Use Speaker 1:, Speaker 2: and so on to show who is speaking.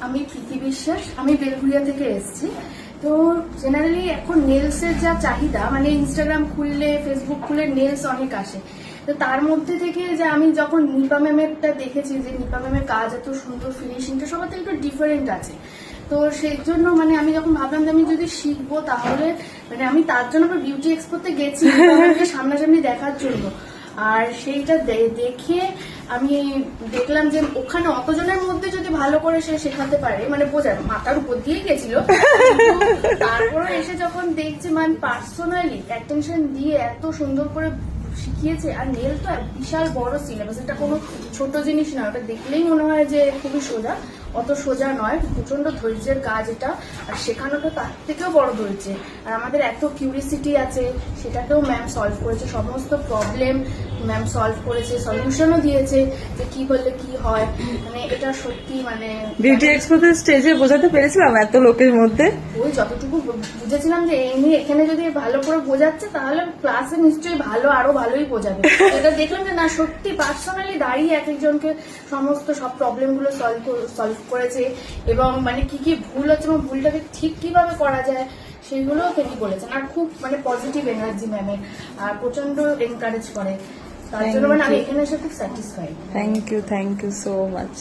Speaker 1: আমি প্রীতি বিশ্বাস, আমি বেলঘুরিয়া থেকে এসেছি। তো জেনারেলি এখন নেলসের যা চাহিদা, মানে ইনস্টাগ্রাম খুললে ফেসবুক খুললে নেলস অনেক আসে। তো তার মধ্যে থেকে যে আমি যখন নিপা ম্যামেরটা দেখেছি, যে নিপা ম্যামের কাজ এত সুন্দর, ফিনিশিংটা সবার থেকে একটু ডিফারেন্ট আছে। তো সেই জন্য মানে আমি যখন ভাবলাম যে আমি যদি শিখবো, তাহলে মানে আমি তার জন্য বিউটি এক্সপোতে গেছি সামনাসামনি দেখার জন্য। আর সেইটা দেখে আমি দেখলাম যে ওখানে অতজনের মধ্যে যদি ভালো করে সে শেখাতে পারে, মানে বোঝার মাথার উপর দিয়ে গেছিল, তারপরে এসে যখন দেখছি মানে পার্সোনালি অ্যাটেনশন দিয়ে এত সুন্দর করে শিখিয়েছে। আর নেল তো বিশাল বড় সিলেবাস, এটা কোনো ছোট জিনিস নয়। ওটা দেখলেই মনে হয় যে খুবই সোজা, অত সোজা নয়, প্রচন্ড ধৈর্যের কাজ এটা। আর শেখানোটা তার থেকেও বড় ধৈর্য। আর আমাদের এত কিউরিসিটি আছে, সেটাকেও ম্যাম সলভ করেছে, সমস্ত প্রবলেম ম্যাম সলভ করেছে, সলিউশনও দিয়েছে যে কি বললে কি হয়। মানে এটা সত্যি মানে
Speaker 2: বিউটি এক্সপোতে স্টেজে বোঝাতে পেরেছিলাম এত লোকের মধ্যে।
Speaker 1: ওই যতটুকু বুঝেছিলাম যে এমনি এখানে যদি ভালো করে বোঝাচ্ছে, তাহলে ক্লাসে নিশ্চয়ই ভালো, আরো ভালোই বোঝাবে। এটা দেখলাম যে না, সত্যি পার্সোনালি দাঁড়িয়ে এক একজনকে সমস্ত সব প্রবলেম গুলো সলভ করেছে, এবং মানে কি কি ভুল হচ্ছে এবং ভুলটাকে ঠিক কিভাবে করা যায় সেগুলোও তিনি বলেছেন। আর খুব মানে পজিটিভ এনার্জি ম্যামের, আর প্রচন্ড এনকারেজ করে। তার জন্য মানে আমি এখানে এসে খুব satisfied.
Speaker 2: Thank you so much.